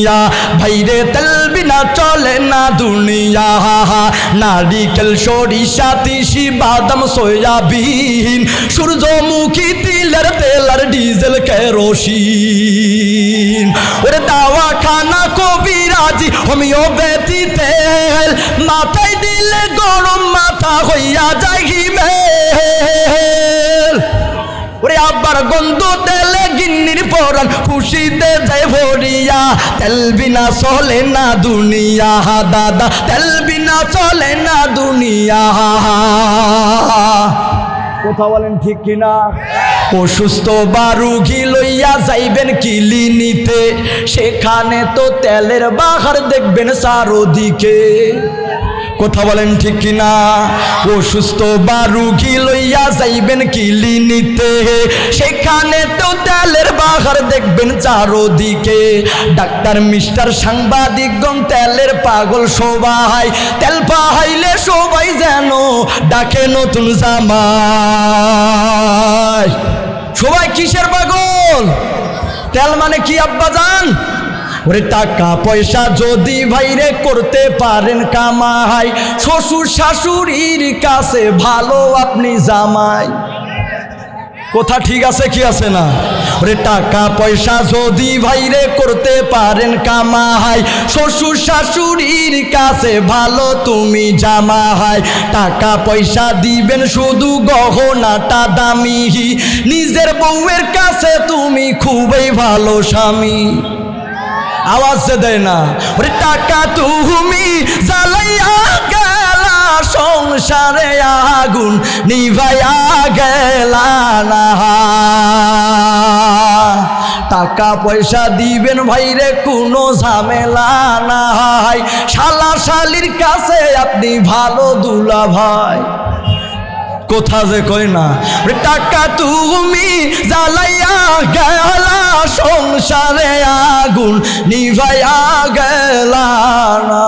দুনিয়া, ভাইরে তেল বিনা চলে না দুনিয়া। নারিকেল সরিষা তিসি বাদাম সয়াবিন, সূর্যমুখী তিলের তেল আর ডিজেল কেরোসিন। ওরে দাওয়াখানা কবিরাজি হোমিওপ্যাথি তেল, মাথায় দিলে গরম মাথা হইয়া যায় হিমেল। ওরে আবার গন্ধ তেলে গিন্নির পরাণ খুশিতে যায় ভরিয়া। তেল বিনা চলে না দুনিয়া দাদা, তেল বিনা চলে না দুনিয়া। কথা বলেন ঠিক কিনা? অসুস্থ বা রুগী লইয়া যাইবেন ক্লিনিকে, সেখানে তো তেলের বাহার দেখবেন চারদিকে। কথা বলেন ঠিক কিনা? অসুস্থ বা রুগী লইয়া যাইবেন ক্লিনিকে, সেখানে তো তেলের বাহার দেখবেন চারদিকে। ডাক্তার মিস্টার সাংবাদিকগণ তেলের পাগল সবাই, তেল পাহাইলে সবাই যেন ডাকে নতুন জামাই। সবাই কিসের পাগল? তেল মানে কি আব্বাজান? ওরে টাকা পয়সা যদি ভাইরে করতে পারেন কামাই, শ্বশুর শাশুড়ির কাছে ভালো আপনি জামাই। কথা ঠিক আছে কি আছে না? ওরে টাকা পয়সা যদি ভাইরে করতে পারেন কামাই, শ্বশুর শাশুড়ির কাছে ভালো তুমি জামাই। টাকা পয়সা দিবেন শুধু গহনাটা দামি, নিজের বউয়ের কাছে তুমি খুবই ভালো স্বামী। আওয়াজ দেয় না? ওরে টাকা তুমি জ্বালাইয়া গেলা, সংসারে আগুন নিভাইয়া গেলা না। টাকা পয়সা দিবেন ভাইরে কোনো ঝামেলা নাই, শালা শালির কাছে আপনি ভালো দুলা ভাই। কোথা যে কই না? টাকা তুমি জ্বালাইয়া গেলা, সংসারে আগুন নিভাইয়া গেলা না।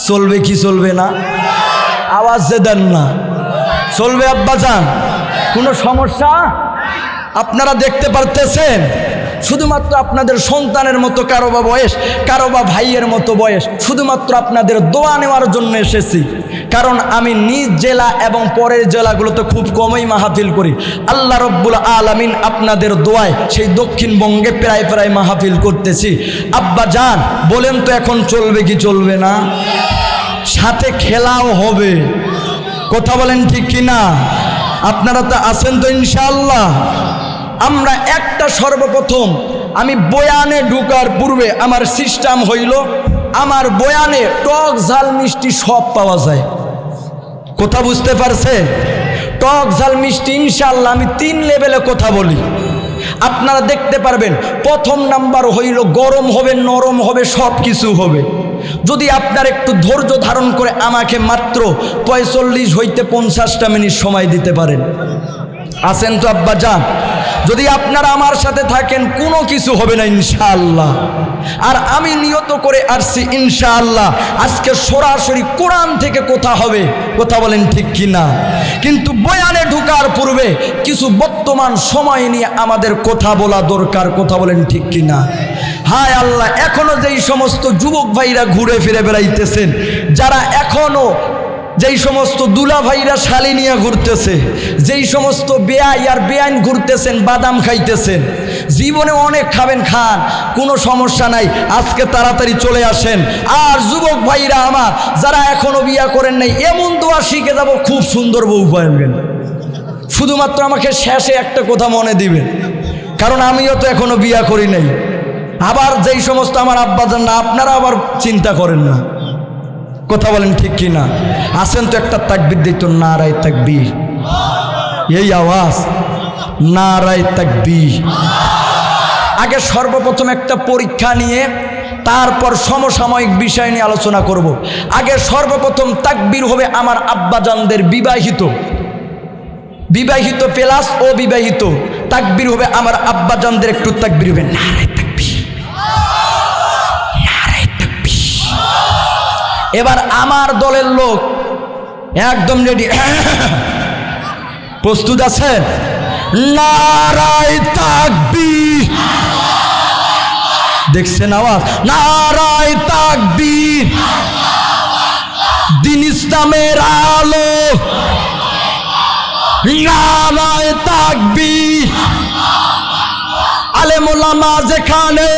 চলবে কি চলবে না? আওয়াজ যে দেন না। চলবে আব্বাজান? কোনো সমস্যা? আপনারা দেখতে পারতেছেন শুধুমাত্র আপনাদের সন্তানের মতো কারো বা বয়স, কারো বা ভাইয়ের মতো বয়স, শুধুমাত্র আপনাদের দোয়া নেওয়ার জন্য এসেছি। কারণ আমি নিজ জেলা এবং পরের জেলাগুলোতে খুব কমই মাহফিল করি। আল্লাহ রব্বুল আলামিন আপনাদের দোয়ায় সেই দক্ষিণবঙ্গে প্রায় প্রায় মাহফিল করতেছি। আব্বা জান বলেন তো এখন চলবে কি চলবে না? সাথে খেলাও হবে। কথা বলেন ঠিক কিনা? আপনারা তো আছেন তো ইনশাআল্লাহ? আমরা একটা সর্বপ্রথম আমি বয়ানে ঢুকার পূর্বে আমার সিস্টেম হইল, আমার বয়ানে টক ঝাল মিষ্টি সব পাওয়া যায়। কথা বুঝতে পারছে? টক ঝাল মিষ্টি ইনশাআল্লাহ আমি 3 লেভেলে কথা বলি, আপনারা দেখতে পারবেন। প্রথম নাম্বার হইল গরম হবে, নরম হবে, সব কিছু হবে। যদি আপনার একটু ধৈর্য ধারণ করে আমাকে মাত্র 45 হইতে 50টা মিনিট সময় দিতে পারেন। আছেন তো আব্বা জান? যদি আপনারা আমার সাথে থাকেন কোনো কিছু হবে না ইনশাআল্লাহ। আর আমি নিয়ত করে আসছি ইনশাআল্লাহ আজকে সরাসরি কোরআন থেকে কথা হবে। কথা বলেন ঠিক কিনা? কিন্তু বয়ানে ঢোকার পূর্বে কিছু বর্তমান সময় নিয়ে আমাদের কথা বলা দরকার। কথা বলেন ঠিক কিনা? হায় আল্লাহ, এখনো যেই সমস্ত যুবক ভাইরা ঘুরে ফিরে বেড়াইতেছেন, যারা এখনো যেই সমস্ত দুলা ভাইরা শালি নিয়ে ঘুরতেছে, যেই সমস্ত বেআই আর বেআইন ঘুরতেছেন, বাদাম খাইতেছেন, জীবনে অনেক খাবেন, খান, কোনো সমস্যা নাই, আজকে তাড়াতাড়ি চলে আসেন। আর যুবক ভাইরা আমার যারা এখনো বিয়া করেন নাই, এমন দোয়া শিখে যাব, খুব সুন্দর বউ পাবেন। শুধুমাত্র আমাকে শেষে একটা কথা মনে দিবেন, কারণ আমিও তো এখনো বিয়া করি নাই। আবার যেই সমস্ত আমার আব্বাজান না, আপনারা আবার চিন্তা করেন না। কথা বলেন ঠিক কিনা? আসেন তো একটা তাকবীর দিত, নারায়ে তাকবীর। এই আওয়াজ, নারায়ে তাকবীর। আগে সর্বপ্রথম একটা পরীক্ষা নিয়ে তারপর সমসাময়িক বিষয় নিয়ে আলোচনা করব। আগে সর্বপ্রথম তাকবীর হবে আমার আব্বাজানদের, বিবাহিত প্লাস অবিবাহিত। তাকবীর হবে আমার আব্বাজানদের, একটু তাকবীর হবে, নারায়ে তাকবীর, নারায়ে তাকবীর। এবার আমার দলের লোক একদম রেডি, প্রস্তুত আছেন? নারায়ে তাকবীর, দেখছেন আওয়াজ? নারায়ে তাকবীর, দিন ইসলামের আলো, নারায়ে তাকবীর। আলেম ওলামা যেখানে,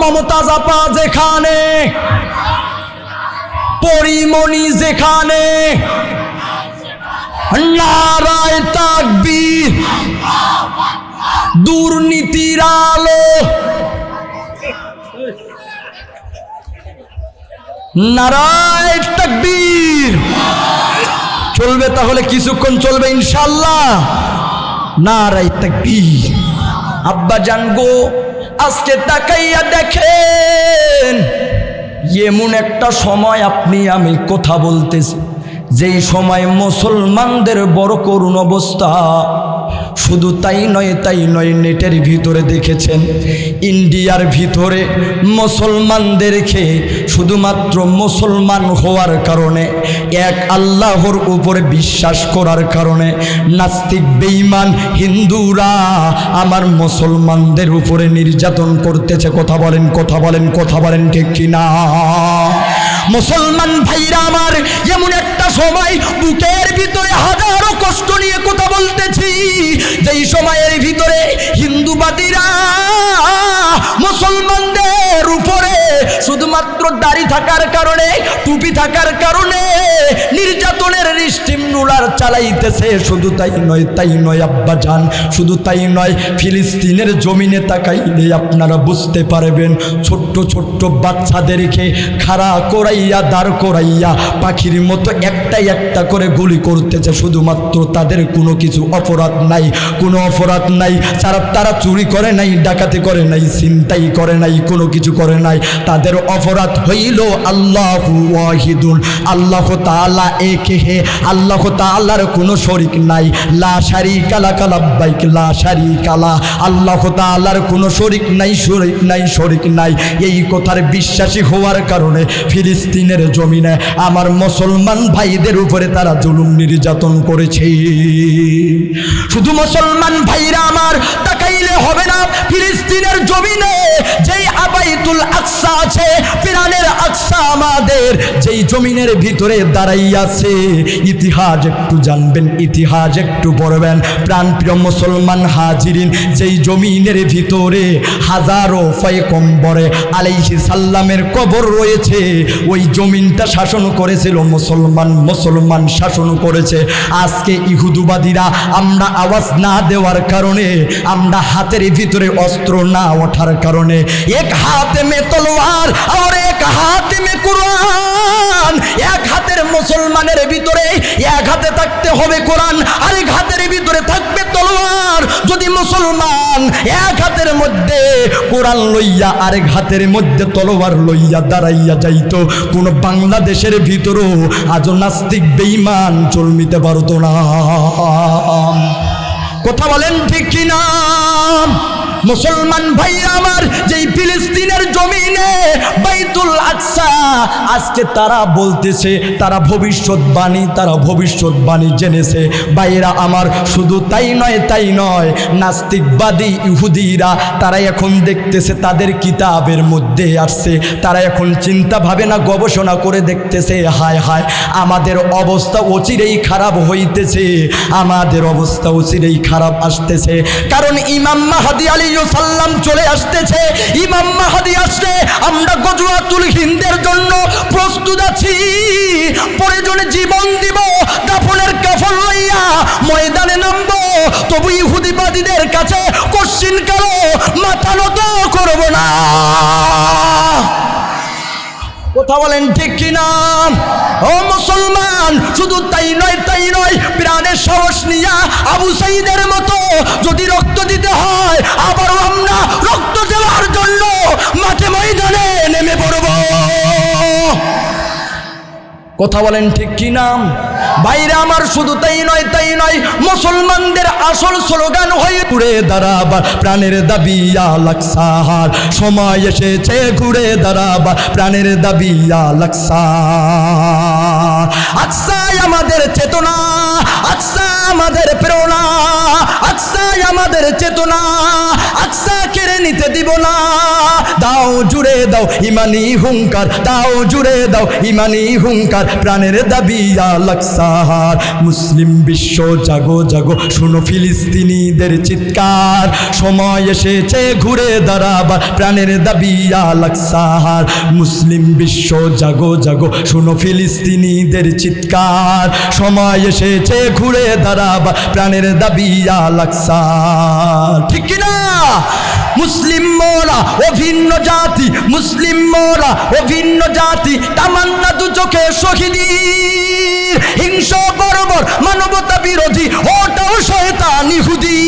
মমতাজ আপা যেখানে, পরিমণি যেখানে, নারায়ে তাকবীর। দুর্নীতির আলো, নারায়ে তাকবীর। চলবে তাহলে, কিছুক্ষণ চলবে ইনশাআল্লাহ। নারায়ে তাকবীর। আব্বা জান গো, আজকে তাকাইয়া দেখেন, এমন একটা সময় আপনি আমি কথা বলতেছি, যেই সময় মুসলমানদের বড় করুণ অবস্থা। শুধু তাই নয়, নেটের ভিতরে দেখেছেন, ইন্ডিয়ার ভিতরে মুসলমানদেরকে শুধুমাত্র মুসলমান হওয়ার কারণে, এক আল্লাহর উপরে বিশ্বাস করার কারণে নাস্তিক বেঈমান হিন্দুরা আমার মুসলমানদের উপরে নির্যাতন করতেছে। কথা বলেন, কথা বলেন, কথা বলেন, ঠিক কিনা? মুসলমান ভাইরা আমার, এমন একটা সময় বুকের ভিতরে হাজারো কষ্ট নিয়ে কথা বলতেছি, যেই সময়ের ভিতরে হিন্দুবাদীরা মুসলমানদের উপরে শুধুমাত্র দাড়ি থাকার কারণে, টুপি থাকার কারণে নির্যাতনের স্টিম রুলার চালাইতেছে। শুধু তাই নয় আব্বা জান, শুধু তাই নয়, ফিলিস্তিনের জমিনে তাকাইলে আপনারা বুঝতে পারবেন, ছোট্ট ছোট্ট বাচ্চাদেরকে খাড়া করাইয়া, দাঁড় করাইয়া পাখির মতো একটা করে গুলি করতেছে। শুধুমাত্র তাদের কোনো কিছু অপরাধ নাই, কোনো অপরাধ নাই। তারা চুরি করে নাই, ডাকাতি করে নাই, ছিনতাই করে নাই, কোনো কিছু করে নাই। তাদের অপরাধ হইল আল্লাহু ওয়াহিদুন, আল্লাহ তাআলা এক হে, আল্লাহ তাআলার কোনো শরীক নাই। লা শারীকা লাকা লাব্বাইক লা শারীকা লা, আল্লাহ তাআলার কোনো শরীক নাই, শরীক নাই, শরীক নাই। এই কথার বিশ্বাসী হওয়ার কারণে ফিলিস্তিনের জমিনে আমার মুসলমান ভাইদের উপরে তারা জুলুম নির্যাতন করেছে। শুধু মুসলমান ভাইরা আমার তাকাইলে হবে না, ফিলিস্তিনের জমিনে যেই আবাইতুল আকসা আছে, পিরানের আকসা আমাদের, যেই জমিনের ভিতরে দাঁড়াইয়াছে, ইতিহাস একটু জানবেন, ইতিহাস একটু পড়বেন প্রাণপ্রিয় মুসলমান হাজিরিন। যেই জমিনের ভিতরে হাজারো পয়গম্বরে আলাইহিস সালামের কবর রয়েছে, ওই জমিনটা শাসন করেছিল মুসলমান শাসন করেছে। আজকে ইহুদিবাদীরা আমরা আওয়াজ না দেওয়ার কারণে, আমরা হাতের ভিতরে অস্ত্র না ওঠার কারণে, এক হাতে মে তলোয়ার আর এক হাতে মে কুরআন, এক হাতের মুসলমানের ভিতরে এক হাতে থাকতে হবে কোরআন, আরেক হাতের ভিতরে থাকবে তলোয়ার। যদি মুসলমান এক হাতের মধ্যে কোরআন লইয়া আরেক হাতের মধ্যে তলোয়ার লইয়া দাঁড়াইয়া যাইতো, কোন বাংলাদেশের ভিতরেও আজ নাস্তিক বেঈমান চলমিতে পারতো না। কথা বলেন ঠিক কিনা? মুসলমান ভাই আমার, যেই ফিলিস্তিনের জমিনে বাইতুল আকসা, আজকে তারা বলতেছে, তারা ভবিষ্যৎবাণী জেনেছে। ভাইরা আমার, শুধু তাই নয়, নাস্তিকবাদী ইহুদিরা তারা এখন দেখতেছে, তাদের কিতাবের মধ্যে আসছে, তারা এখন চিন্তা ভাবনা গবেষণা করে দেখতেছে, হায় হায় আমাদের অবস্থা অচিরেই খারাপ হইতেছে, আমাদের অবস্থা অচিরেই খারাপ আসতেছে। কারণ ইমাম মাহদী আলাইহিস সালাম চলে আসতেছে। ইমাম মাহদী আসলে আমরা গজওয়াতুল হিন্দের জন্য প্রস্তুত আছি, প্রয়োজনে জীবন দিব, দাফনের কাফন লইয়া ময়দানে নামবো, তবু ইহুদিবাদীদের কাছে কোশ্চিন কালো মাথা নত করব না। কথা বলেন ঠিক কিনা? ও মুসলমান, শুধু তাই নয়, প্রাণের সাহস নিয়া আবু সাঈদের মতো যদি রক্ত দিতে হয়, আবারও আমরা রক্ত দেওয়ার জন্য মাঠে ময়দানে নেমে পড়ব। কথা বলেন ঠিক কিনা? ভাইরা আমার, শুধু তাই নয়, মুসলমানদের আসল স্লোগান হয়ে ঘুরে দাঁড়াবা প্রাণের দাবি আল আকসা, সময় এসেছে ঘুরে দাঁড়াবা প্রাণের দাবি আল আকসা। আকসাই আমাদের চেতনা, আকসা আমাদের প্রেরণা, আকসাই আমাদের চেতনা, আকসা কেড়ে নিতে দিব না। দাও জুড়ে দাও ইমানি হুঙ্কার, দাও জুড়ে দাও ইমানি হুঙ্কার, প্রাণের দাবি আল আকসার। মুসলিম বিশ্ব জাগো জাগো, শোনো ফিলিস্তিনিদের চিৎকার, সময় এসেছে ঘুরে দাঁড়াবার, প্রাণের দাবি আল আকসার। মুসলিম বিশ্ব জাগো জাগো, শোনো ফিলিস্তিনিদের চিৎকার, সময় এসেছে ঘুরে দাঁড়াবার, প্রাণের দাবি আল আকসার। ঠিক কিনা? মুসলিম মোরা অভিন্ন জাতি, মুসলিম মোরা অভিন্ন জাতি, তামান্না দু চোখে শহীদের, হিংস বর্বর মানবতা বিরোধী, ওটাও শয়তান ইহুদি।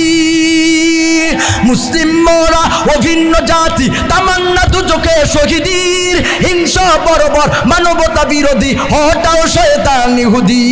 মুসলিম মোরা অভিন্ন জাতি, তামান্না দু চোখে শহীদের, হিংস বর্বর মানবতা বিরোধী, ওটাও শয়তান ইহুদি।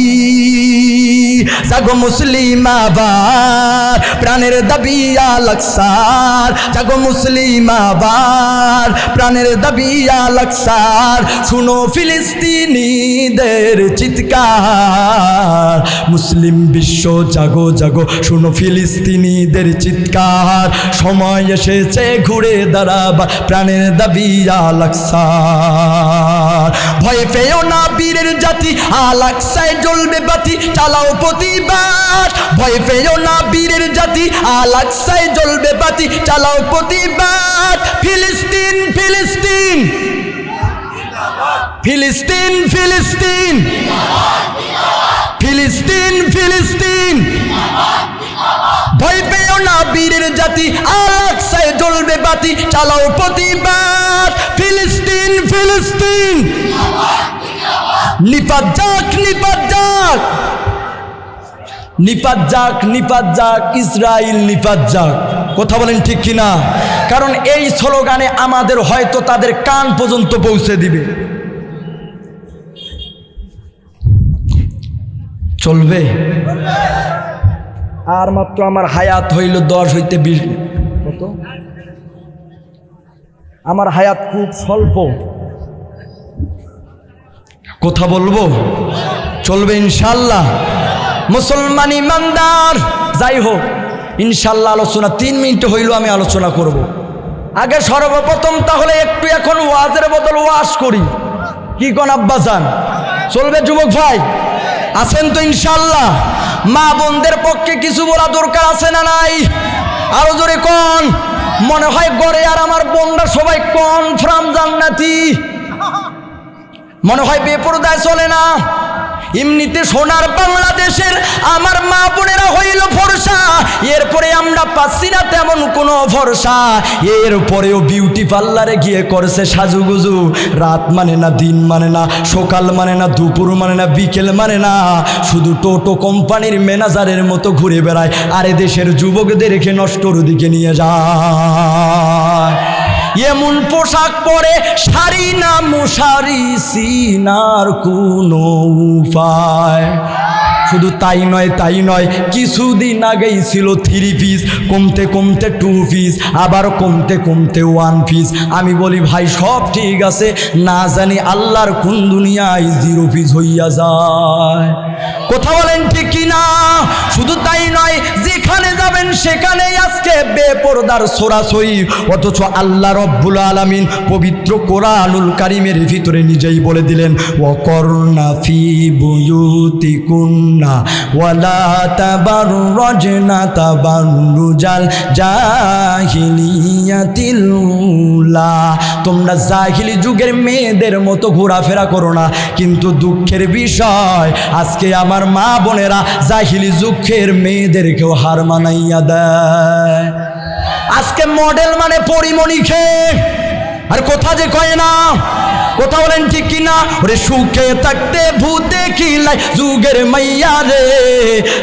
জাগো মুসলিম আবার, প্রাণের দাবি আল আকসার, জাগো মুসলিম আবার, প্রাণের দাবি আল আকসার। শুনো ফিলিস্তিনিদের চিৎকার, মুসলিম বিশ্ব জাগো জাগো, শুনো ফিলিস্তিনিদের চিৎকার, সময় এসেছে ঘুরে দাঁড়াবার, প্রাণের দাবি আল আকসার। ভয় পেও না বীরের জাতি, আল আকসায় জ্বলবে বাতি, চালাও প্রতিবাদ। ভয় পেও না বীরের জাতি, আল আকসায় জ্বলবে বাতি, চালাও প্রতিবাদ। ফিলিস্তিন ফিলিস্তিন ফিলিস্তিন ফিলিস্তিন ফিলিস্তিন ফিলিস্তিন, ভয় পেও না বীরের জাতি, আল আকসায় জ্বলবে বাতি, চালাও প্রতিবাদ। ফিলিস্তিন ফিলিস্তিন, নিপাত যাক নিপাত যাক, নিপাত যাক নিপাত যাক, ইসরাইল নিপাত যাক। কথা বলেন ঠিক কিনা? কারণ এই স্লোগানে আমাদের হয়তো তাদের কান পর্যন্ত পৌঁছে দিবে। চলবে? আর মাত্র আমার হায়াত হইল 10 হইতে 20। কত? আমার হায়াত খুব স্বল্প। কথা বলবো? চলবে ইনশাল্লাহ? মুসলমান ইমানদার যাই হোক, ইনশাল্লাহ আলোচনা 3 মিনিট হইল আমি আলোচনা করব। আগে সর্বপ্রথম তাহলে একটু এখন ওয়াজের বদল ওয়াজ করি, কি কোন আব্বাজান? চলবে যুবক ভাই? আছেন তো ইনশাল্লাহ? মা বোনদের পক্ষে কিছু বলা দরকার আছে না নাই? আরো জোরে কোন। মনে হয় গড়ে আর আমার বোনরা সবাই কনফার্ম জান্নাতি, মনে হয় বেপরদায় চলে না। এমনিতে সোনার বাংলাদেশের আমার মা বোনেরা হইল ফর্সা, এরপরে আমরা পাচ্ছি না তেমন কোনো ভরসা। এরপরেও বিউটি পার্লারে গিয়ে করছে সাজুগুজু, রাত মানে না, দিন মানে না, সকাল মানে না, দুপুর মানে না, বিকেল মানে না, শুধু টোটো কোম্পানির ম্যানেজারের মতো ঘুরে বেড়ায়, আর দেশের যুবকদেরকে নষ্টর দিকে নিয়ে যায়। এমন পোশাক পরে শাড়ি না মশারি, সিনার কোনো উপায়। শুধু তাই নয় তাই নয়, কিছুদিন আগেই ছিল 3 পিস, কমতে কমতে 2 পিস, আবার কমতে কমতে 1 পিস। আমি বলি ভাই সব ঠিক আছে, না জানি আল্লাহর কোন দুনিয়ায় 0 পিস হইয়া যায়। কথা বলেন ঠিক কিনা? শুধু তাই নয়, যেখানে যাবেন সেখানেই আজকে বেপরদার ছড়াছড়ি, অথচ আল্লাহ রব্বুল আলামিন পবিত্র কোরআনুল কারীমের ভিতরে নিজেই বলে দিলেন, ওয়াকরনা ফি বুয়ুতিকুন্না ওয়ালা তাবাররাজনা তাবাররুজাল জাহিলিয়াতিল উলা। তোমরা জাহিলি যুগের মেয়েদের মতো ঘোরাফেরা করো না। কিন্তু দুঃখের বিষয়, আজকে আমার মা বোনেরা জাহিলি যুগের মেয়েদেরকেও হার মানাইয়া দেয়। আজকে মডেল মানে পরিমণি খেয়ে, আর কথা যে কয় না। কথা বলেন ঠিক কিনা? ওরে সুখে থাকতে ভূত দেখিলাই যুগের মাইয়া রে,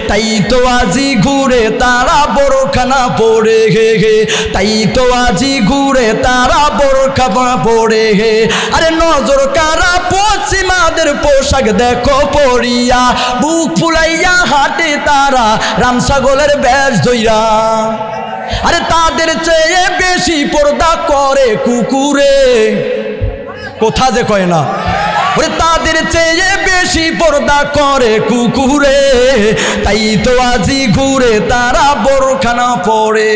তাই তো আজি ঘুরে তারা বোরখানা পড়ে হে হে, তাই তো আজি ঘুরে তারা বোরখা পড়ে হে। আরে নজর কারা পশ্চিমাদের পোশাক দেখো পরিয়া, বুক ফুলাইয়া হাঁটে তারা রাম ছাগলের বেশ ধইরা। আরে তাদের চেয়ে বেশি পর্দা করে কুকুরে। কথা যে কয় না। ওরে তাদের চেয়ে বেশি পর্দা করে কুকুরে, তাই তো আজি ঘুরে তারা বোরখানা পরে।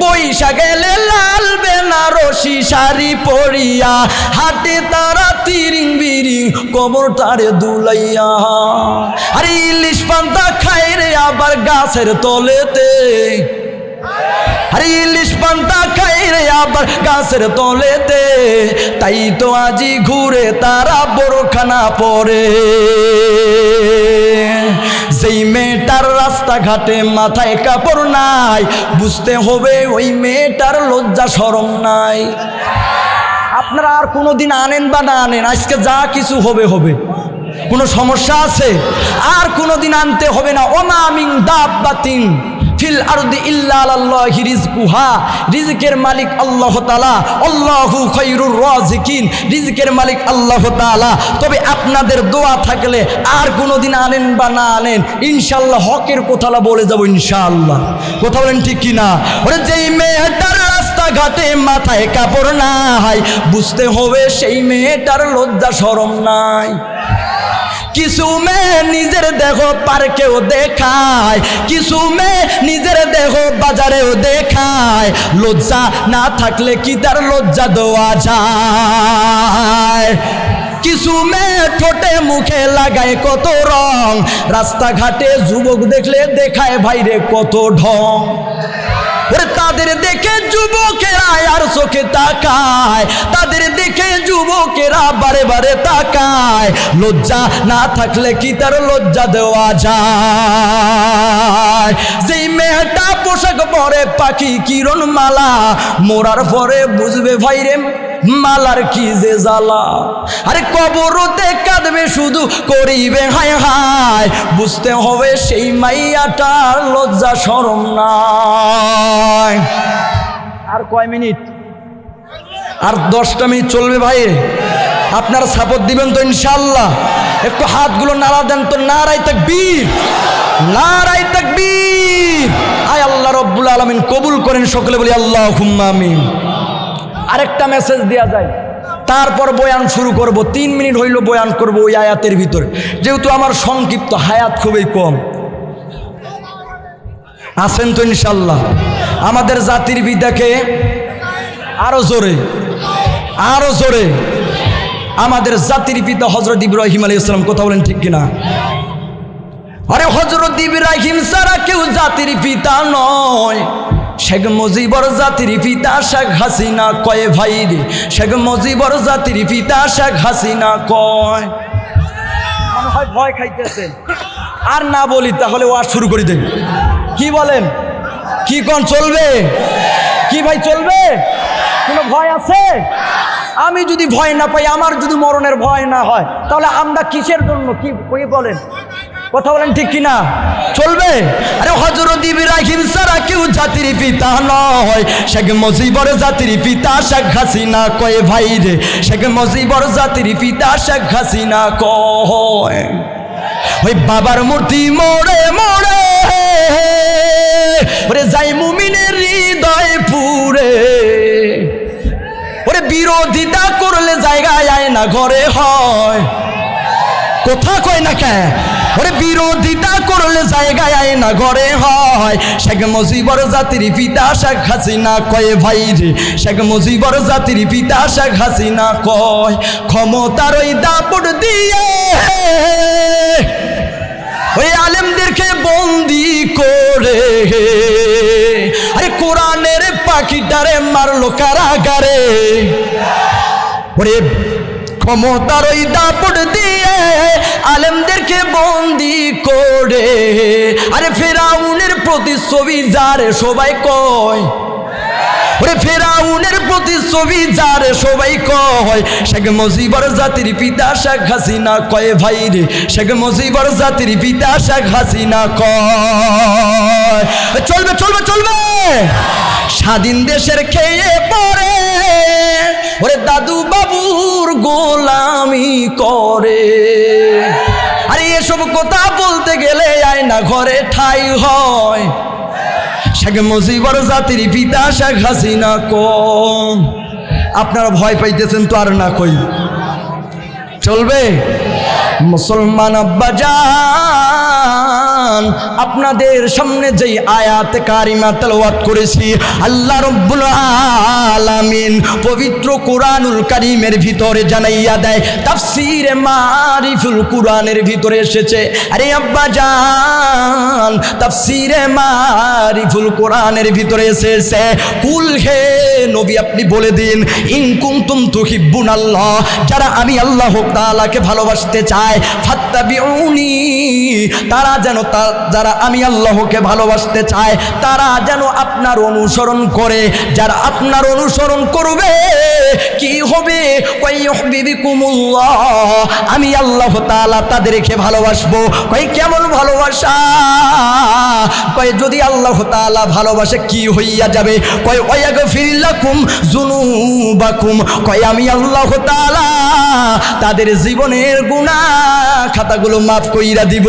বৈশা গেলে লাল বেনারসি শাড়ি পরিয়া হাটে তারা তিরিং বিরিং কবর তারে দুলাইয়া। আরে ইলিশ পান্তা খায় রে আবার গাছের তলেতে, আরে ইলিশ পান্তা খায় রে আবার গাছের তলেতে, তাই তো আজি ঘুরে তারা বোরখানা পরে। যেই মেয়েটার রাস্তাঘাটে মাথায় কাপড় নাই, বুঝতে হবে ওই মেয়েটার লজ্জা শরম নাই। আপনারা আর কোনোদিন আনেন বা না আনেন, আজকে যা কিছু হবে হবে, কোনো সমস্যা আছে? আর কোনোদিন আনতে হবে না। ওমা মিন দাব্বাতিন ফিল আরদি ইল্লা আলাল্লাহি রিজকুহা, রিজকের মালিক আল্লাহ তাআলা, আল্লাহু খায়রুর রাযিকিন, রিজকের মালিক আল্লাহ তাআলা। তবে আপনাদের দোয়া থাকলে আর কোনোদিন আনেন বা না আনেন, ইনশাআল্লাহ হকের কথাটা বলে যাব ইনশাআল্লাহ। কথা বলেন ঠিক কি না? ওরে যেই মেয়েটার রাস্তাঘাটে মাথায় কাপড় নাই, বুঝতে হবে সেই মেয়েটার লজ্জা শরম নাই। কিছু মেয়ে নিজের দেহ পার্কেও দেখায়, কিছু মেয়ে নিজের দেহ বাজারেও দেখায়, লজ্জা না থাকলে কি তার লজ্জা দেওয়া যায়? কিছু মেয়ে ঠোঁটে মুখে লাগায় কত রং, রাস্তাঘাটে যুবক দেখলে দেখায় ভাইরে কত ঢং। ওরে তাদের দেখে যুবকেরা আর চোখে তাকায়, তাদের দেখে যুবকেরা বারে বারে তাকায়, লজ্জা না থাকলে কি তার লজ্জা দেওয়া যায়? যেই মেয়েটা পোশাক পরে পাখি কিরণ মালা, মোরার পরে বুঝবে ভাইরে মালার কি যে জ্বালা। আরে কবরতে কাঁদবে শুধু করিবে হায় হায়, বুঝতে হবে সেই মাইয়াটার লজ্জা শরম নাই। আর কয় মিনিট? আর 10টা মিনিট চলবে ভাই। আপনারা সাপোর্ট দিবেন তো ইনশাআল্লাহ? একটু হাতগুলো নাড়া দেন তো। নারায়ে তাকবীর, নারায়ে তাকবীর। আয় আল্লাহ রব্বুল আলামিন কবুল করেন, সকলে বলি আল্লাহুম্মা আমিন। আরেকটা মেসেজ দেওয়া যায়, তারপর বয়ান শুরু করব। 3 মিনিট হইল বয়ান করব ওই আয়াতের ভিতরে, যেহেতু আমার সংক্ষিপ্ত হায়াত খুবই কম। আছেন তো ইনশাল্লাহ? আমাদের জাতির পিতাকে আরো জোরে, আরো জোরে, আমাদের জাতির পিতা হযরত ইব্রাহিম আলাইহিস সালাম। কথা বলেন ঠিক কিনা? আরে হযরত ইব্রাহিম ছাড়া কেউ জাতির পিতা নয়। শেখ মুজিবর জাতির পিতা শেখ হাসিনা কয় ভাই রে, শেখ মুজিবর জাতির পিতা শেখ হাসিনা কয়। মনে হয় ভয় খাইতেছেন। আর না বলি তাহলে ওয়াজ শুরু করে দেন। কি বলেন? কি কোন চলবে? কি ভাই চলবে? কোনো ভয় আছে? আমি যদি ভয় না পাই, আমার যদি মরণের ভয় না হয়, তাহলে আমরা কিসের জন্য কি বলেন? কথা বলেন ঠিক কিনা? চলবে? আরে হযরত ইব্রাহিম ছাড়া কেউ জাতির পিতা নয়। শেখ মুজিবর জাতির পিতা শেখ হাসিনা কয় ভাই রে, শেখ মুজিবর জাতির পিতা শেখ হাসিনা কয়। ওই বাবার মূর্তি মোড়ে মোড়ে, ওরে যাই মুমিনের হৃদয় পুরে, ওরে বিরোধিতা করলে জায়গায় আয় না ঘরে হয়। কথা কয় না কে? ওরে বিরোধিতা করলে জায়গায় আয় না ঘরে হয়। শেখ মুজিবর জাতির পিতা শেখ হাসিনা কয় ভাই রে, শেখ মুজিবর জাতির পিতা শেখ হাসিনা কয়। ক্ষমতার ওই দাপট দিয়ে ওই আলেমদেরকে বন্দি করে, আরে কোরআনের পাখিটারে মারলো কারাগারে। ওরে ক্ষমতার ওই দাপট দিয়ে আলেমদেরকে বন্দি করে, আরে ফেরাউনের প্রতিচ্ছবি যারে সবাই কয়, ওরে ফেরাউনের প্রতিচ্ছবি যারে সবাই কয়। শেখ মুজিবর জাতির পিতা শেখ হাসিনা কয় ভাই রে, শেখ মুজিবর জাতির পিতা শেখ হাসিনা কয়। চলবে চলবে চলবে। স্বাধীন দেশের খেয়ে পড়ে, ওরে দাদু বাবুর গোলামি করে। আরে এসব কথা বলতে গেলে আয়না ঘরে ঠাই হয়। শেখ মুজিবর জাতির পিতা শেখ হাসিনা কম। আপনারা ভয় পাইতেছেন তো আর না কই? চলবে? মুসলমান আব্বাজান, আপনাদের সামনে যেই আয়াত কারিমা তেলাওয়াত করেছি, আল্লাহ রাব্বুল আলামিন পবিত্র কোরআনুল কারীমের ভিতরে জানাইয়া দেয়, তাফসীরে মারিফুল কোরআনের ভিতরে এসেছে। আরে আব্বাজান, তাফসীরে মারিফুল কোরআনের ভিতরে এসেছে, কুল হে নবী আপনি বলে দিন, ইন কুনতুম তুহিব্বুনাল্লাহ, যারা আমি আল্লাহ তাআলাকে ভালোবাসতে চাই, ফাত্তাবিউনি, তারা যেন যারা আমি আল্লাহকে ভালোবাসতে চায় তারা যেন আপনার অনুসরণ করে। যারা আপনার অনুসরণ করবে কি হবে? ওয়াইয়ুহিব্বুকুমুল্লাহ, আমি আল্লাহ তাআলা তাদেরকে ভালোবাসবো। কয় কেমন ভালোবাসা? কয় যদি আল্লাহ তাআলা ভালোবাসে কি হইয়া যাবে? কয় ওয়ায়াগফির লাকুম যুনুবাকুম, কয় আমি আল্লাহ তাআলা তাদের জীবনের গুনাহ খাতাগুলো মাফ কইরা দিব।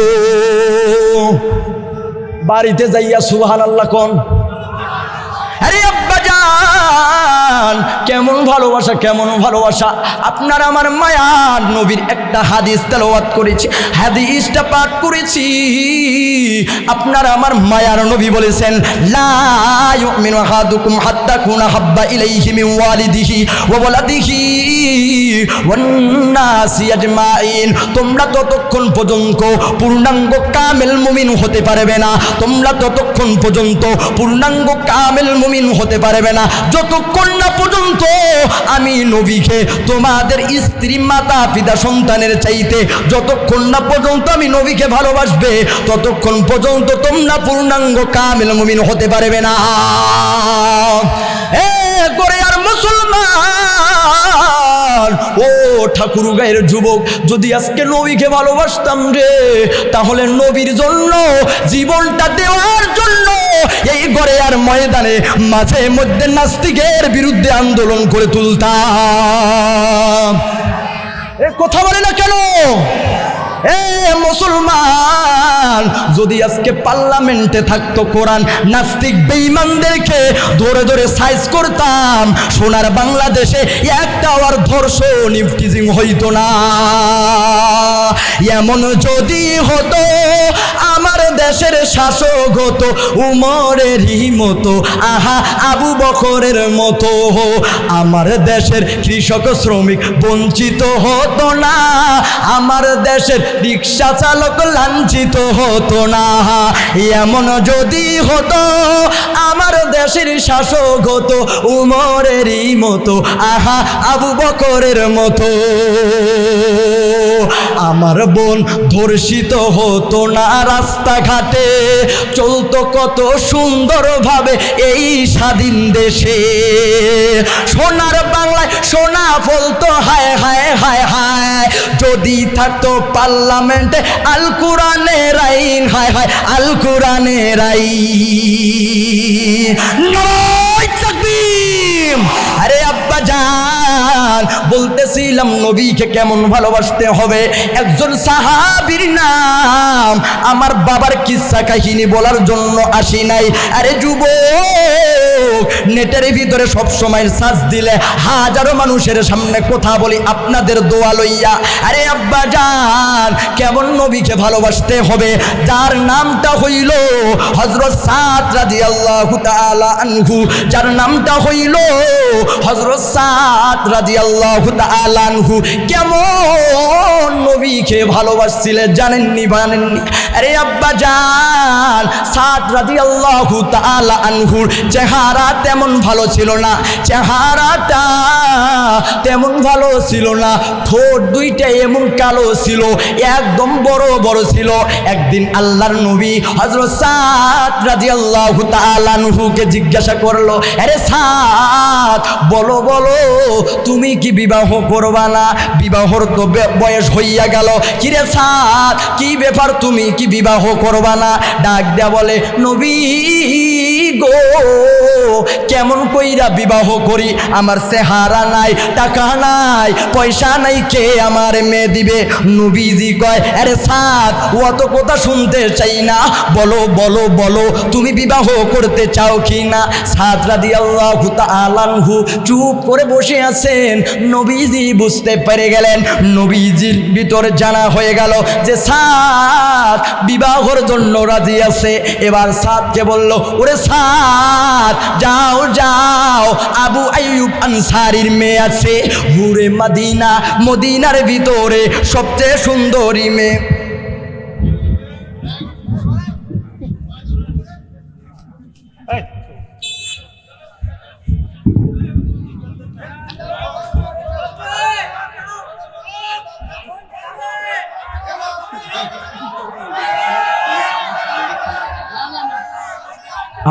বাড়িতে যাইয়া সুবহানাল্লাহ কোন। আরে আব্বাজান, কেমন ভালোবাসা, কেমন ভালোবাসা! আপনার আমার মায়ার নবীর একটা হাদিস তেলাওয়াত করেছি, হাদিসটা পাঠ করেছি। আপনার আমার মায়ার নবী বলেছেন, লা ইউমিনু আহাদুকুম হাত্তা কুনা হাব্বা ইলাইহি মিন ওয়ালিদিহি ওয়া ওয়ালাদিহি ওয়ান নাসি আজমাইন, তোমরা ততক্ষণ পর্যন্ত পূর্ণাঙ্গ কামেল মুমিন হতে পারবে না, তোমরা ততক্ষণ পর্যন্ত পূর্ণাঙ্গ কামেল মুমিন হতে পারবে না যতক্ষণ না পর্যন্ত আমি নবীকে তোমাদের স্ত্রী, মাতা, পিতা, সন্তানের চাইতে যতক্ষণ না পর্যন্ত আমি নবীকে ভালোবাসবে ততক্ষণ পর্যন্ত তোমরা পূর্ণাঙ্গ কামেল মুমিন হতে পারবে না। করে আর মুসলমান, ও ঠাকুর গায়ের যুবক, যদি আজকে নবীকে ভালোবাসতাম রে, তাহলে নবীর জন্য জীবনটা দেওয়ার জন্য এই ঘরে আর ময়দানে মাঝে মধ্যে নাস্তিকের বিরুদ্ধে আন্দোলন করে তুলতাম। কথা বলে না কেন? মুসলমান, যদি আজকে পার্লামেন্টে থাকতো কোরআন, নাস্তিক বেঈমানদেরকে ধরে ধরে সাইজ করতাম, সোনার বাংলাদেশে একটা আর ধর্ষণ ইফটিজিং হইতো না। এমন যদি হতো আমার দেশের শাসক হতো উমরেরই মতো, আহা আবু বকরের মতো, আমার দেশের কৃষক শ্রমিক বঞ্চিত হতো না, আমার দেশের রিক্সা চালক লাঞ্ছিত হতো না। এমন যদি হতো আমার দেশের শাসক হতো উমরেরই মতো, আহা আবু বকরের মতো, আমার বোন ধর্ষিত হতো না, রাস্তাঘাটে চলতো কত সুন্দরভাবে এই স্বাধীন দেশে, সোনার বাংলায় সোনা ফলতো হায় হায় হায় হায়, যদি থাকতো পার্লামেন্টে আল কোরআনের আইন, হায় হায় আল কোরআনের আইন। নারায়ে তাকবীর! আরে আব্বা জান, বলতেছিলাম নবীকে কেমন ভালোবাসতে হবে। একজন সাহাবীর নাম, আমার বাবার কিসসা কাহিনী বলার জন্য আসি নাই। আরে যুবক, নেটের ভিতরে সব সময় সার্চ দিলে হাজারো মানুষের সামনে কথা বলি আপনাদের দোয়া লইয়া। আরে আব্বা জান, কেমন নবীকে ভালোবাসতে হবে, যার নামটা হইল হযরত সাদ রাদিয়াল্লাহু তাআলা আনহু, যার নামটা হইল হযরত সাদ রাদিয়াল্লাহু তাআলা আনহু। কেমন নবীকে ভালোবাসছিলেন জানেননি? জানেননি? আরে আব্বা জান, সাদ রাদিয়াল্লাহু তাআলা আনহুর চেহারা তেমন ভালো ছিল না, চেহারাটা তেমন ভালো ছিল না, ঠোঁট দুইটা এমন কালো ছিল, একদম বড় বড় ছিল। একদিন আল্লাহর নবী হযরত সাদ রাদিয়াল্লাহু তাআলা আনহুকে জিজ্ঞাসা করলো, আরে সাদ, বলো বলো তুমি কি বিবাহ করবা না? বিবাহর তো বয়স হইয়া গেল, কিরে সাদ কি ব্যাপার, তুমি কি বিবাহ করবা না? ডাক দেয়া বলে, নবী গো কেমন কইরা বিবাহ করি, আমার চেহারা নাই, টাকা নাই, পয়সা নাই, কে আমার মেয়ে দিবে? নবীজি কয় আরে সাদ অত কথা শুনতে চাই না, বলো বলো বলো তুমি বিবাহ করতে চাও কি না? সাদ রাদিয়াল্লাহু তাআলা আনহু চুপ করে বসে আছেন। নবীজি বুঝতে পেরে গেলেন, নবীজির ভিতরে জানা হয়ে গেল যে সাদ বিবাহর জন্য রাজি আছে। এবার সাদকে বলল ওরে সাদ যাও যাও, আবু আইয়ুব আনসারীর মেয়ে আছে হুরে মদিনা, মদিনার ভিতরে সবচেয়ে সুন্দরী মেয়ে।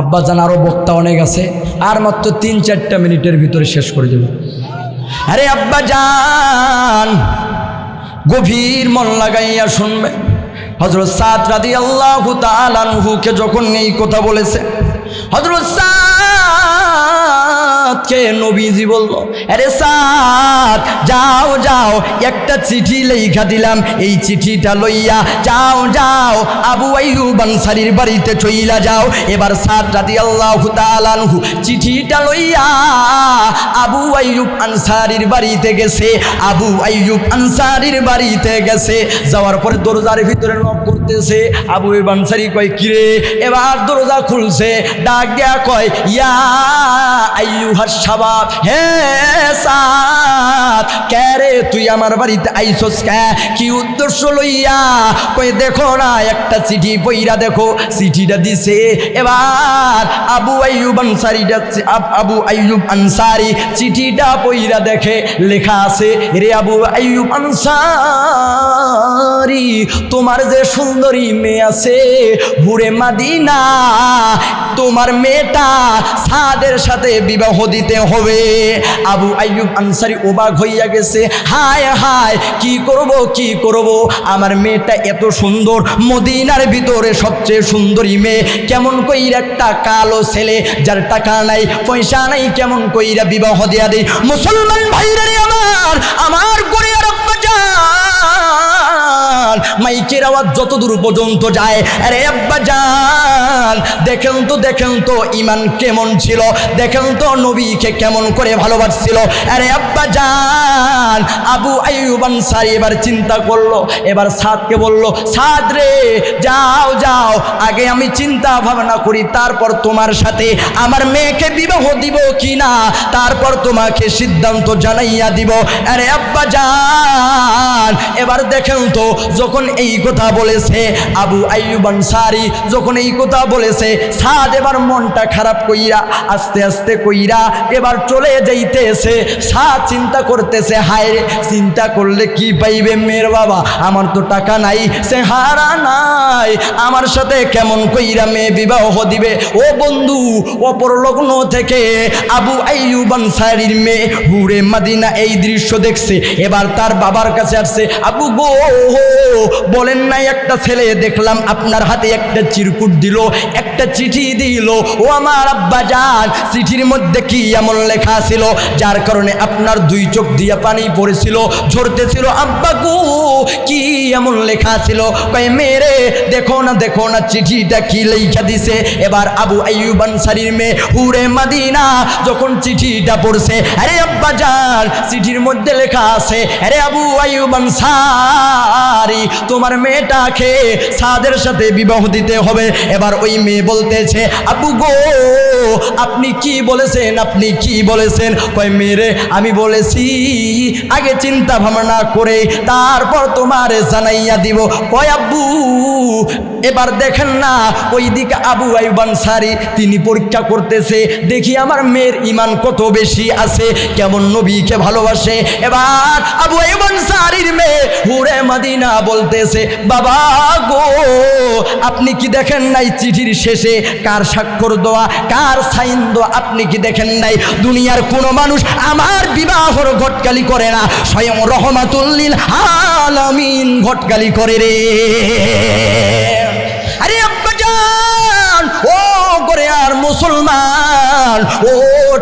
আব্বাজান আরো বক্তা অনেক আছে, আর মাত্র 3-4 মিনিটের ভিতরে শেষ করে দেব। আরে আব্বাজান গভীর মন লাগাইয়া শুনবে, হযরত সাদ রাদিয়াল্লাহু তাআলা আনহুকে যখন এই কথা বলেছে, হযরত সাদকে নবীজি বলল আরে সাদ যাও যাও, একটা চিঠি লেখা দিলাম, এই চিঠিটা লইয়া যাও যাও আবু আইয়ুব আনসারীর বাড়িতে চইলা যাও। এবার সাদ রাদিয়াল্লাহু তাআলা আনহু চিঠিটা লইয়া আবু আইয়ুব আনসারীর বাড়িতে গেছে। আবু আইয়ুব আনসারীর বাড়িতে গেছে, যাওয়ার পরে দরজার ভিতরে নক করতেছে। আবু আইয়ুব আনসারী কয় কিরে? এবার দরজা খুলছে, ডাক দেয়া কয় ইয়া আইয়ুহাস শাবাব, হে সাদ কে রে তুই আমার বাড়িতে আইছস কে? কি উদ্দেশ্য লইয়া? কয় দেখো না একটা চিঠি পইরা দেখো। চিঠিটা দিছে। এবার আবু আইয়ুব আনসারী চিঠিটা পইরা দেখে, লেখা আছে রে আবু আইয়ুব আনসারী তোমার যে সুন্দরী মেয়ে আছে হুরে মদিনা, তোমার মেয়েটা সাদের সাথে বিবাহ দিতে হবে। আবু আইয়ুব আনসারী অবাক হইয়া গেছে, হায় হায় কি করব কি করব, আমার মেয়েটা এত সুন্দর, মদিনার ভিতরে সবচেয়ে সুন্দরী মেয়ে, কেমন কইরা একটা কালো ছেলে যার টাকা নাই পয়সা নাই কেমন কইরা বিবাহ দিয়া দেই? মুসলমান ভাইরা রে আমার গরিয়ার আব্বাজান মাইকের আওয়াজ যত দূর পর্যন্ত যায়, আরে আব্বাজান দেখেন তো ঈমান কেমন ছিল, দেখেন তো নবীকে কেমন করে ভালোবাসছিল। আরে আব্বাজান আবু আইয়ুব আনসারী এবার চিন্তা করলো, এবার সাদকে বলল সাদ রে যাও যাও, আগে আমি চিন্তা ভাবনা করি, তারপর তোমার সাথে আমার মেয়েকে বিবাহ দিব কিনা, তারপর তোমাকে সিদ্ধান্ত জানাইয়া দিব। আরে আব্বাজান এবার দেখেন তো যখন এই কথা বলেছে আবু আইয়ুব আনসারী, যখন এই কথা বলেছে সাদ এবার মনটা খারাপ কইরা আস্তে আস্তে কইরা এবার চলে যাইতেছে। সাদ চিন্তা করতেছে হায় রে, চিন্তা করলে কি পাইবে মেয়ের বাবা, আমার তো টাকা নাই, চেহারা নাই, আমার সাথে কেমন কইরা মেয়ে বিবাহ দিবে? ও বন্ধু, অপর লগ্ন থেকে আবু আইয়ুব আনসারীর মেয়ে হুরে মদিনা এই দৃশ্য দেখছে। এবার তার বাবার কাছে আসছে, আবু গো বলেন নাই একটা ছেলে দেখলাম আপনার হাতে একটা চিরকুট দিল, একটা চিঠি দিল, ও আমার আব্বাজান চিঠির মধ্যে কি এমন লেখা ছিল যার কারণে আপনার 2 চোখ দিয়া পানি পড়েছিল, ঝরতেছিল? আব্বা গো কি এমন লেখা ছিল? কয় মেরে দেখো না চিঠিটা কি লেখা দিছে। এবার আবু আইয়ুব আনসারীর মেয়ে হুরে মদিনা যখন চিঠিটা পড়ছে, আরে আব্বাজান চিঠির মধ্যে লেখা আছে আরে আবু আইয়ুব আনসারী তোমার মেয়েটাকে সাদের সাথে বিবাহ দিতে হবে। এবার ওই মেয়ে বলতেছে আবু গো আপনি কি বলেছেন, আপনি কি বলেছেন? কয় মেরে আমি বলেছি আগে চিন্তা ভাবনা করে তারপর তোমার জানাইয়া দিব। কয় আব্বু এবার দেখেন না ওইদিকে আবু আইয়ুব আনসারী তিনি পরীক্ষা করতেছে, দেখি আমার মেয়ের ঈমান কত বেশি আছে, কেমন নবীকে ভালোবাসে। এবার আবু আইয়ুব আনসারীর মেয়ে হুরে মদিনা বলতেছে বাবা গো আপনি কি দেখেন নাই চিঠির শেষে কার স্বাক্ষর দেওয়া, কার সাইন দেওয়া, আপনি কি দেখেন নাই? দুনিয়ার কোনো মানুষ আমার বিবাহর ঘটকালি করে না, স্বয়ং রহমাতুল লিল আলামিন ঘটকালি করে রে। আরে আব্বাজান ও করে আর মুসলমান, ও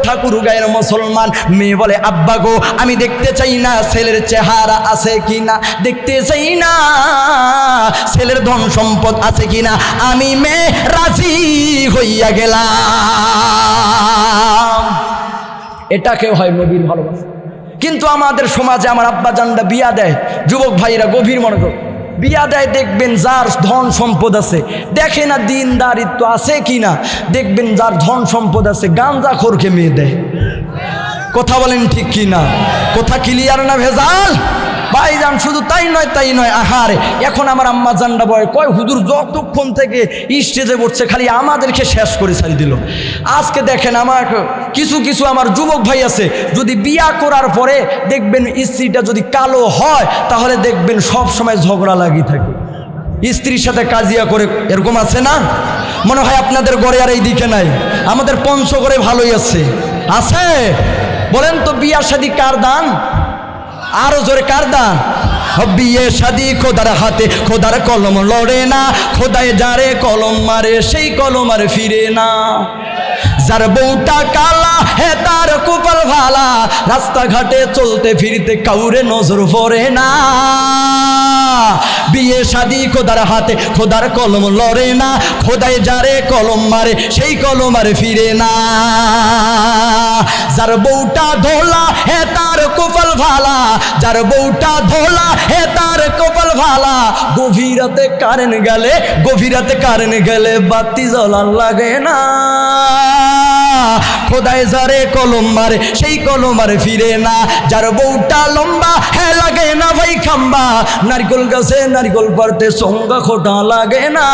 ঠাকুর গায়ের মুসলমান। মেয়ে বলে আব্বা গো আমি দেখতে চাই না ছেলের চেহারা আছে কিনা, দেখতে চাই না ছেলের ধন সম্পদ আছে কিনা, আমি মেয়ে রাজি হইয়া গেলাম। এটাকে হয় নবীর ভালোবাসা। কিন্তু আমাদের সমাজে আমার আব্বা জানরা বিয়া দেয়, যুবক ভাইরা গভীর মনোযোগ, বিয়া দেয় দেখবেন যার ধন সম্পদ আছে, দেখে না দিনদারিত্ব আছে কিনা, দেখবেন যার ধন সম্পদ আছে গাঁজাখোরকে মেয়ে দেয়। কথা বলেন ঠিক কিনা? কথা ক্লিয়ার না ভেজাল? ভাইজান শুধু তাই নয়, আহারে এখন আমার আম্মা জানরা বয় কয় হুজুর যতক্ষণ থেকে স্টেজে বসছে খালি আমাদেরকে শেষ করে ছাড়ি দিল। আজকে দেখেন আমার কিছু আমার যুবক ভাই আছে, যদি বিয়া করার পরে দেখবেন স্ত্রীটা যদি কালো হয় তাহলে দেখবেন সব সময় ঝগড়া লাগি থাকে, স্ত্রীর সাথে কাজিয়া করে, এরকম আছে না? মনে হয় আপনাদের ঘরে আর এই দিকে নাই, আমাদের পঞ্চগড়ে ভালোই আছে। আছে? বলেন তো বিয়া শাদী কার দান? আরো জোরে কার দান? বিয়ে শাদী খোদার হাতে, খোদার কলম লড়ে না, খোদায় যারে কলম মারে সেই কলম আর ফিরে না। যার বউটা কালা হে তার কপাল ভালা, রাস্তাঘাটে চলতে ফিরতে কাউরে নজর পড়ে না। বিয়ে শাদী খোদার হাতে, খোদার কলম লড়ে না, খোদায় যারে কলম মারে সেই কলম আর ফিরে না। যার বউটা ধোলা হে তার কপাল ভালা, যার বউটা ধোলা হে তার কপাল ভালা, গভীরাতে কারেন্ট গেলে বাতি জ্বলার লাগে না। খোদায় যারে কলম মারে সেই কলম আর ফিরে না। যার বউটা লম্বা হে লাগে না ভাই খাম্বা, নারকেল গাছে নারকেল পারতে সঙ্গা খোটা লাগে না।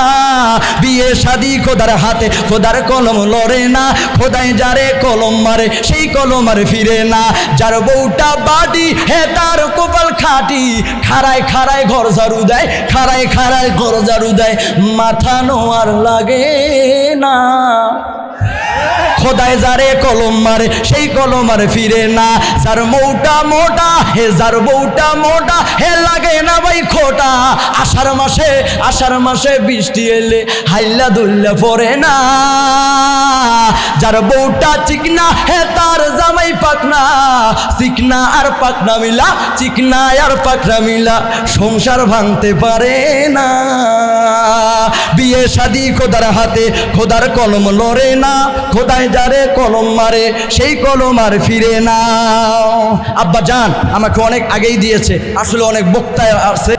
বিয়ে শাদী খোদার হাতে, খোদার কলম লড়ে না, খোদায় যারে কলম মারে সেই কলম আর ফিরে না। যার বউটা বাটি হে তার কপাল খাটি, খাড়ায় ঘর ঝাড়ু দেয়, খাড়ায় ঘর ঝাড়ু দেয়, মাথা নোয়ার লাগে না। খোদায় যারে কলম মারে সেই কলম আর ফিরে না। যার বউটা মোটা হে লাগে না ভাই খোটা, আষাঢ় মাসে বৃষ্টি এলে হাইল্লা দুল্লা পড়ে না। যার বউটা চিকনা হে তার জামাই পাকনা, চিকনা আর পাকনা মিলা সংসার ভাঙতে পারে না। বিয়ে শাদী খোদার হাতে, খোদার কলম লড়ে না, খোদায় যারে কলম মারে সেই কলম আর ফিরে না। আব্বা জান আমাকে অনেক আগেই দিয়েছে, আসলে অনেক বক্তায় আছে।